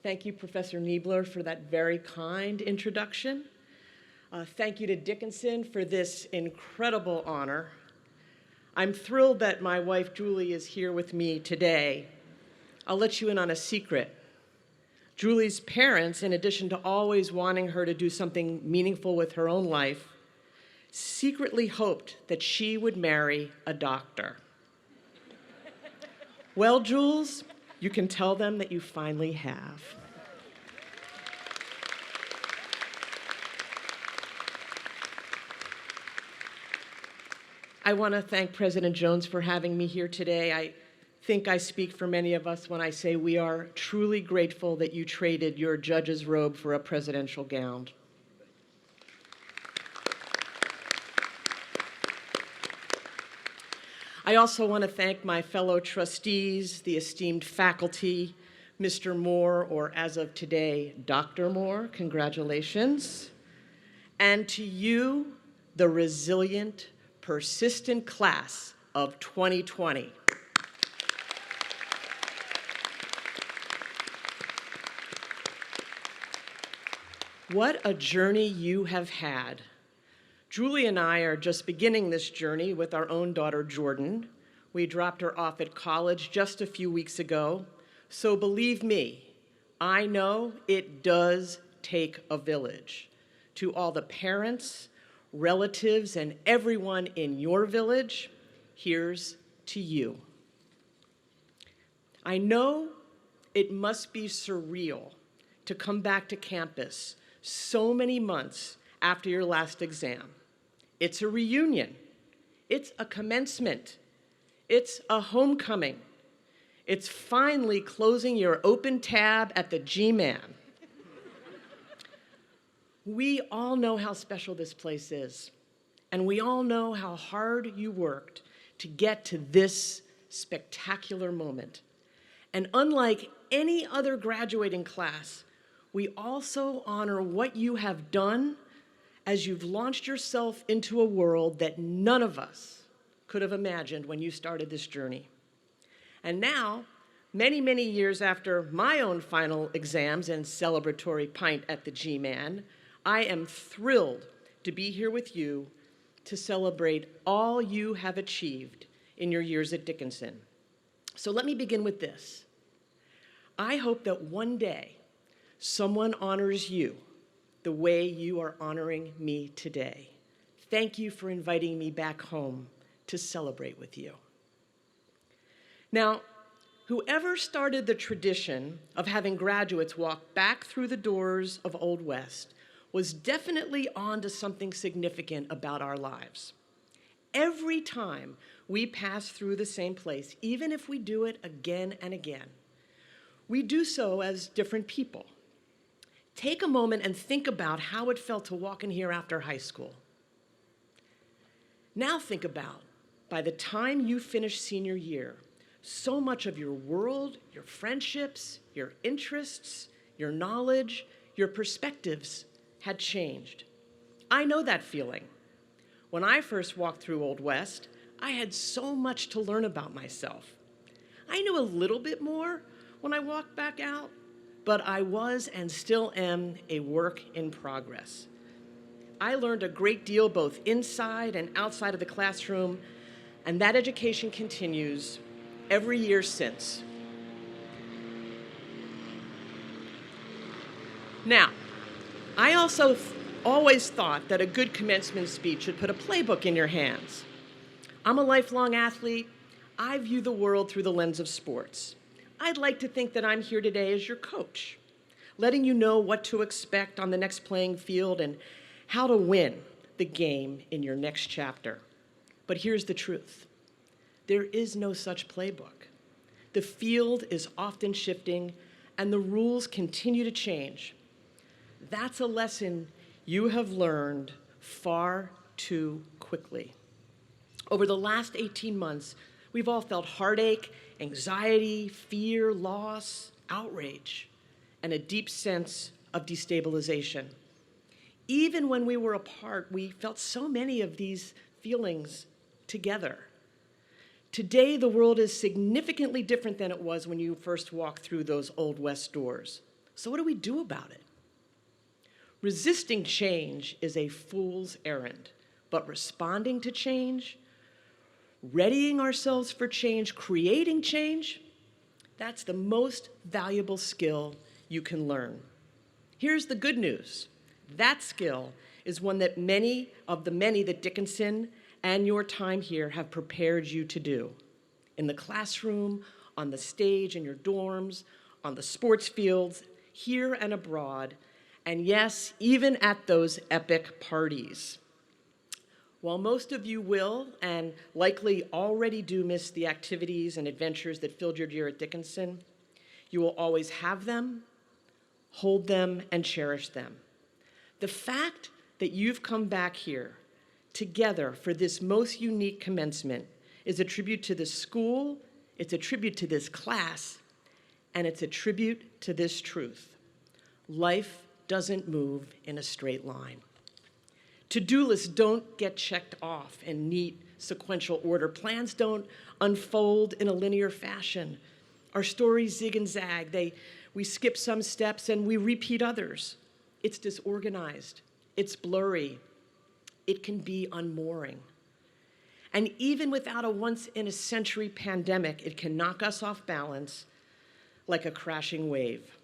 Thank you, Professor Niebler, for that very kind introduction. Thank you to Dickinson for this incredible honor. I'm thrilled that my wife, Julie, is here with me today. I'll let you in on a secret. Julie's parents, in addition to always wanting her to do something meaningful with her own life, secretly hoped that she would marry a doctor. Well, Jules, you can tell them that you finally have. I want to thank President Jones for having me here today. I think I speak for many of us when I say we are truly grateful that you traded your judge's robe for a presidential gown. I also want to thank my fellow trustees, the esteemed faculty, Mr. Moore, or as of today, Dr. Moore, congratulations. And to you, the resilient, persistent class of 2020. What a journey you have had. Julie and I are just beginning this journey with our own daughter, Jordan. We dropped her off at college just a few weeks ago. So believe me, I know it does take a village. To all the parents, relatives, and everyone in your village, here's to you. I know it must be surreal to come back to campus so many months after your last exam. It's a reunion. It's a commencement. It's a homecoming. It's finally closing your open tab at the G-Man. We all know how special this place is, and we all know how hard you worked to get to this spectacular moment. And unlike any other graduating class, we also honor what you have done as you've launched yourself into a world that none of us could have imagined when you started this journey. And now, many, many years after my own final exams and celebratory pint at the G-Man, I am thrilled to be here with you to celebrate all you have achieved in your years at Dickinson. So let me begin with this. I hope that one day someone honors you the way you are honoring me today. Thank you for inviting me back home to celebrate with you. Now, whoever started the tradition of having graduates walk back through the doors of Old West was definitely onto something significant about our lives. Every time we pass through the same place, even if we do it again and again, we do so as different people. Take a moment and think about how it felt to walk in here after high school. Now think about, by the time you finish senior year, so much of your world, your friendships, your interests, your knowledge, your perspectives had changed. I know that feeling. When I first walked through Old West, I had so much to learn about myself. I knew a little bit more when I walked back out, but I was and still am a work in progress. I learned a great deal both inside and outside of the classroom, and that education continues every year since. Now, I also always thought that a good commencement speech should put a playbook in your hands. I'm a lifelong athlete. I view the world through the lens of sports. I'd like to think that I'm here today as your coach, letting you know what to expect on the next playing field and how to win the game in your next chapter. But here's the truth. There is no such playbook. The field is often shifting, and the rules continue to change. That's a lesson you have learned far too quickly. Over the last 18 months, we've all felt heartache, anxiety, fear, loss, outrage, and a deep sense of destabilization. Even when we were apart, we felt so many of these feelings together. Today, the world is significantly different than it was when you first walked through those Old West doors. So what do we do about it? Resisting change is a fool's errand, but responding to change, readying ourselves for change, creating change, that's the most valuable skill you can learn. Here's the good news. That skill is one that many that Dickinson and your time here have prepared you to do. In the classroom, on the stage, in your dorms, on the sports fields, here and abroad, and yes, even at those epic parties. While most of you will, and likely already do, miss the activities and adventures that filled your year at Dickinson, you will always have them, hold them, and cherish them. The fact that you've come back here together for this most unique commencement is a tribute to this school, it's a tribute to this class, and it's a tribute to this truth. Life doesn't move in a straight line. To-do lists don't get checked off in neat sequential order. Plans don't unfold in a linear fashion. Our stories zig and zag. We skip some steps and we repeat others. It's disorganized. It's blurry. It can be unmooring. And even without a once-in-a-century pandemic, it can knock us off balance like a crashing wave.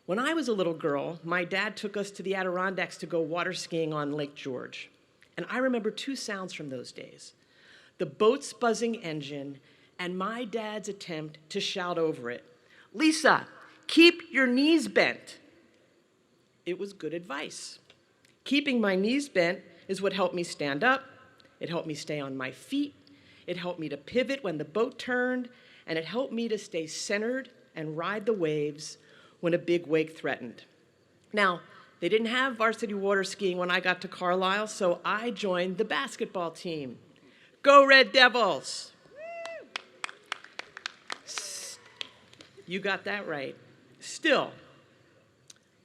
When I was a little girl, my dad took us to the Adirondacks to go water skiing on Lake George. And I remember two sounds from those days: the boat's buzzing engine and my dad's attempt to shout over it, "Lisa, keep your knees bent." It was good advice. Keeping my knees bent is what helped me stand up. It helped me stay on my feet. It helped me to pivot when the boat turned, and it helped me to stay centered and ride the waves when a big wake threatened. Now, they didn't have varsity water skiing when I got to Carlisle, so I joined the basketball team. Go Red Devils! You got that right. Still,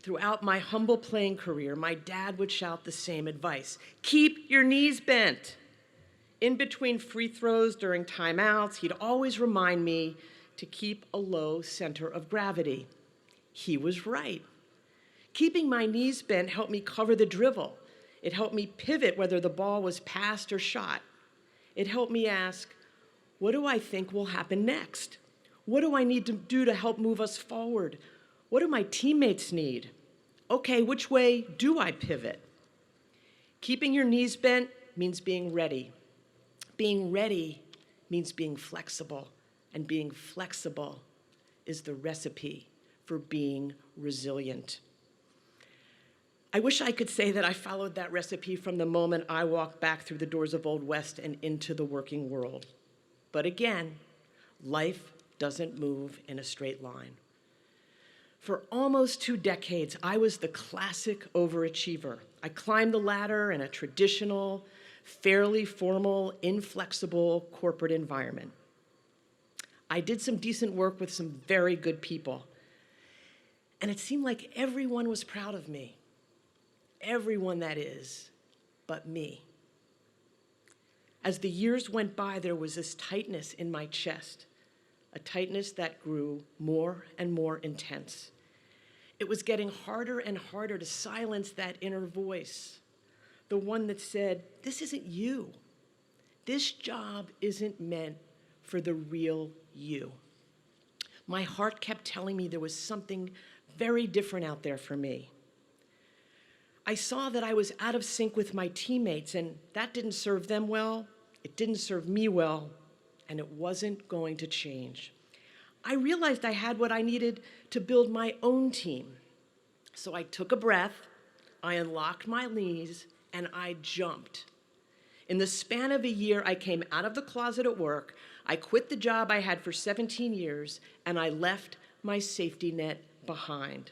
throughout my humble playing career, my dad would shout the same advice: keep your knees bent. In between free throws, during timeouts, he'd always remind me to keep a low center of gravity. He was right. Keeping my knees bent helped me cover the dribble. It helped me pivot whether the ball was passed or shot. It helped me ask, what do I think will happen next? What do I need to do to help move us forward? What do my teammates need? Okay, which way do I pivot? Keeping your knees bent means being ready. Being ready means being flexible, and being flexible is the recipe for being resilient. I wish I could say that I followed that recipe from the moment I walked back through the doors of Old West and into the working world. But again, life doesn't move in a straight line. For almost 2 decades, I was the classic overachiever. I climbed the ladder in a traditional, fairly formal, inflexible corporate environment. I did some decent work with some very good people. And it seemed like everyone was proud of me. Everyone, that is, but me. As the years went by, there was this tightness in my chest, a tightness that grew more and more intense. It was getting harder and harder to silence that inner voice, the one that said, this isn't you. This job isn't meant for the real you. My heart kept telling me there was something very different out there for me. I saw that I was out of sync with my teammates, and that didn't serve them well, it didn't serve me well, and it wasn't going to change. I realized I had what I needed to build my own team. So I took a breath, I unlocked my knees, and I jumped. In the span of a year, I came out of the closet at work, I quit the job I had for 17 years, and I left my safety net behind.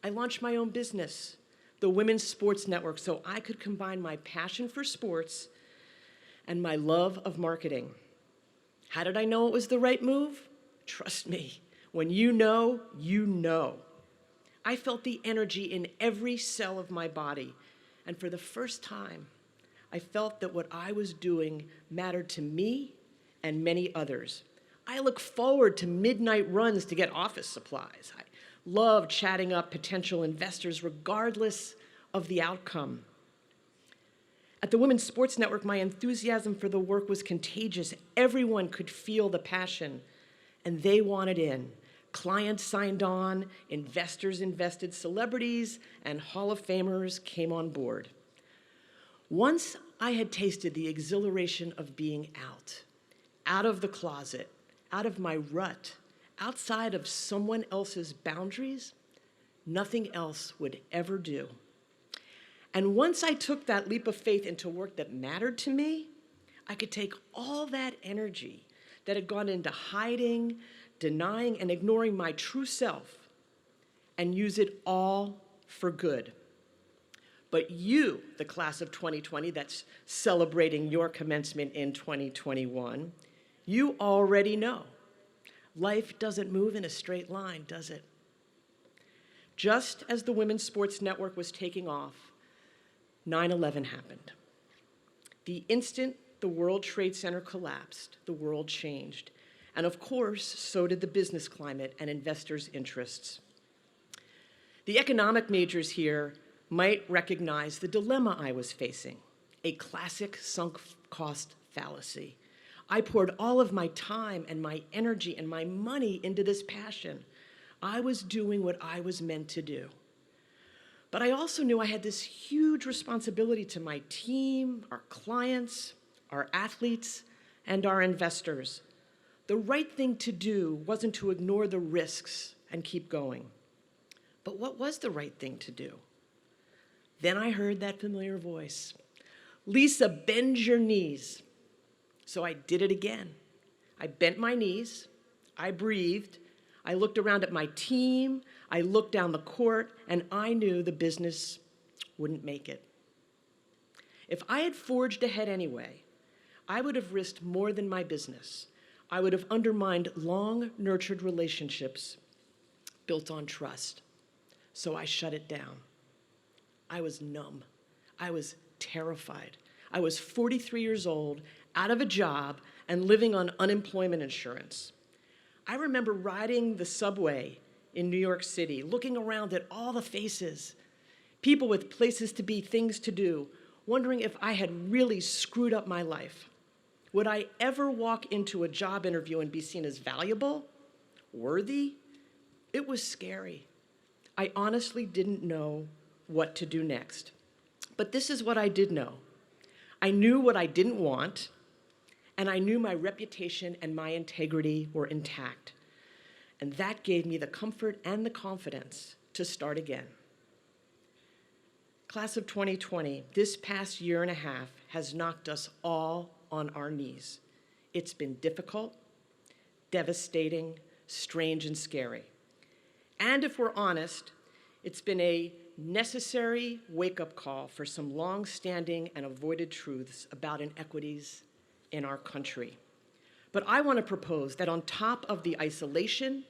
I launched my own business, the Women's Sports Network, so I could combine my passion for sports and my love of marketing. How did I know it was the right move? Trust me, when you know, you know. I felt the energy in every cell of my body, and for the first time, I felt that what I was doing mattered to me and many others. I look forward to midnight runs to get office supplies. I love chatting up potential investors regardless of the outcome. At the Women's Sports Network, my enthusiasm for the work was contagious. Everyone could feel the passion, and they wanted in. Clients signed on, investors invested, celebrities and Hall of Famers came on board. Once I had tasted the exhilaration of being out of the closet, out of my rut, outside of someone else's boundaries, nothing else would ever do. And once I took that leap of faith into work that mattered to me, I could take all that energy that had gone into hiding, denying, and ignoring my true self and use it all for good. But you, the class of 2020 that's celebrating your commencement in 2021, you already know. Life doesn't move in a straight line, does it? Just as the Women's Sports Network was taking off, 9/11 happened. The instant the World Trade Center collapsed, the world changed. And of course, so did the business climate and investors' interests. The economic majors here might recognize the dilemma I was facing, a classic sunk cost fallacy. I poured all of my time and my energy and my money into this passion. I was doing what I was meant to do. But I also knew I had this huge responsibility to my team, our clients, our athletes, and our investors. The right thing to do wasn't to ignore the risks and keep going. But what was the right thing to do? Then I heard that familiar voice. Lisa, bend your knees. So I did it again. I bent my knees, I breathed, I looked around at my team, I looked down the court, and I knew the business wouldn't make it. If I had forged ahead anyway, I would have risked more than my business. I would have undermined long-nurtured relationships built on trust. So I shut it down. I was numb. I was terrified. I was 43 years old, out of a job, and living on unemployment insurance. I remember riding the subway in New York City, looking around at all the faces, people with places to be, things to do, wondering if I had really screwed up my life. Would I ever walk into a job interview and be seen as valuable, worthy? It was scary. I honestly didn't know what to do next. But this is what I did know. I knew what I didn't want, and I knew my reputation and my integrity were intact. And that gave me the comfort and the confidence to start again. Class of 2020, this past year and a half has knocked us all on our knees. It's been difficult, devastating, strange, and scary. And if we're honest, it's been a necessary wake-up call for some long-standing and avoided truths about inequities in our country. But I want to propose that on top of the isolation,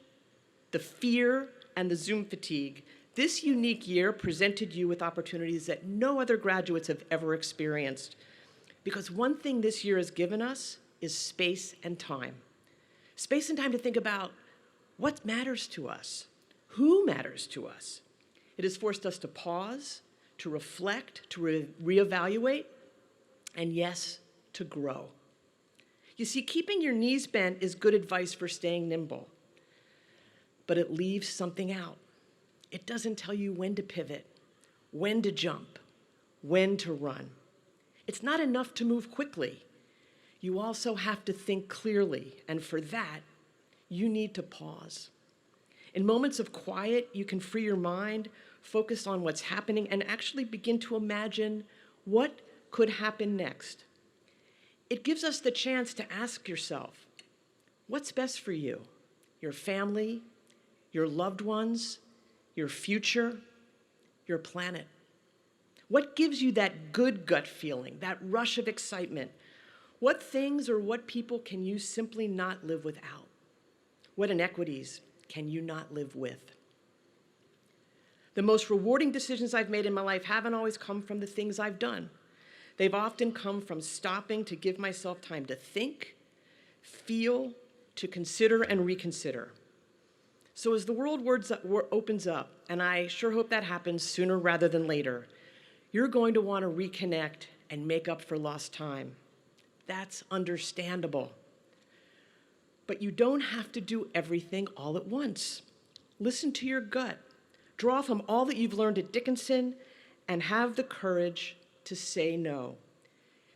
the fear, and the Zoom fatigue, this unique year presented you with opportunities that no other graduates have ever experienced. Because one thing this year has given us is space and time. Space and time to think about what matters to us, who matters to us. It has forced us to pause, to reflect, to reevaluate, and yes, to grow. You see, keeping your knees bent is good advice for staying nimble, but it leaves something out. It doesn't tell you when to pivot, when to jump, when to run. It's not enough to move quickly. You also have to think clearly, and for that, you need to pause. In moments of quiet, you can free your mind, focus on what's happening, and actually begin to imagine what could happen next. It gives us the chance to ask yourself, what's best for you, your family, your loved ones, your future, your planet? What gives you that good gut feeling, that rush of excitement? What things or what people can you simply not live without? What inequities can you not live with? The most rewarding decisions I've made in my life haven't always come from the things I've done. They've often come from stopping to give myself time to think, feel, to consider and reconsider. So as the world opens up, and I sure hope that happens sooner rather than later, you're going to want to reconnect and make up for lost time. That's understandable. But you don't have to do everything all at once. Listen to your gut. Draw from all that you've learned at Dickinson and have the courage to say no.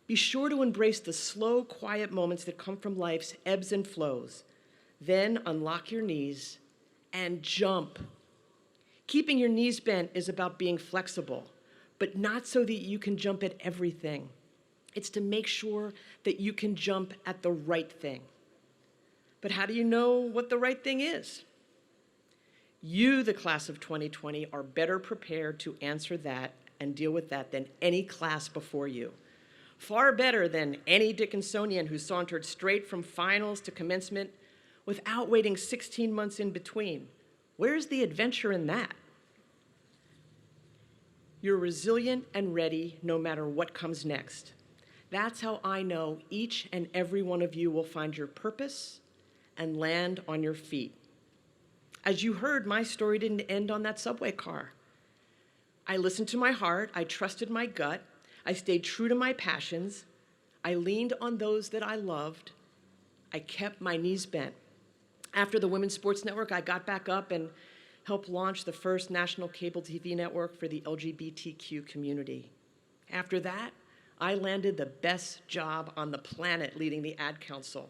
Be sure to embrace the slow, quiet moments that come from life's ebbs and flows. Then unlock your knees and jump. Keeping your knees bent is about being flexible, but not so that you can jump at everything. It's to make sure that you can jump at the right thing. But how do you know what the right thing is? You, the class of 2020, are better prepared to answer that and deal with that than any class before you. Far better than any Dickinsonian who sauntered straight from finals to commencement without waiting 16 months in between. Where's the adventure in that? You're resilient and ready no matter what comes next. That's how I know each and every one of you will find your purpose and land on your feet. As you heard, my story didn't end on that subway car. I listened to my heart, I trusted my gut, I stayed true to my passions, I leaned on those that I loved, I kept my knees bent. After the Women's Sports Network, I got back up and helped launch the first national cable TV network for the LGBTQ community. After that, I landed the best job on the planet leading the Ad Council,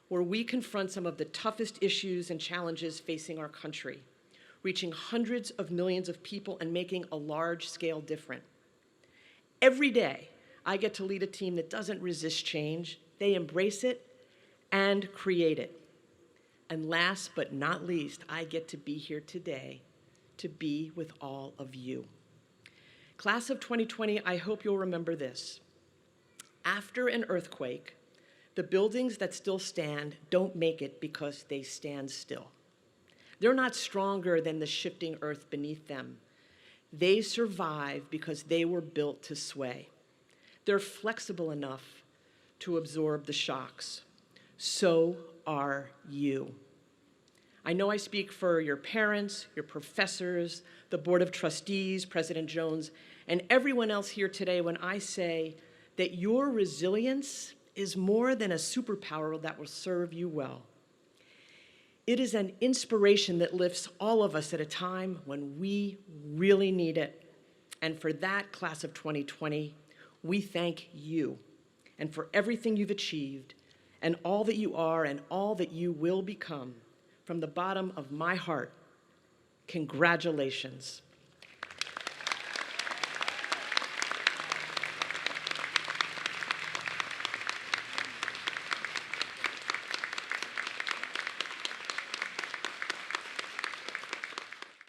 where we confront some of the toughest issues and challenges facing our country, reaching hundreds of millions of people and making a large-scale difference. Every day, I get to lead a team that doesn't resist change. They embrace it and create it. And last but not least, I get to be here today to be with all of you. Class of 2020, I hope you'll remember this. After an earthquake, the buildings that still stand don't make it because they stand still. They're not stronger than the shifting earth beneath them. They survive because they were built to sway. They're flexible enough to absorb the shocks. So are you. I know I speak for your parents, your professors, the Board of Trustees, President Jones, and everyone else here today when I say that your resilience is more than a superpower that will serve you well. It is an inspiration that lifts all of us at a time when we really need it. And for that, class of 2020, we thank you and for everything you've achieved and all that you are and all that you will become. From the bottom of my heart, congratulations.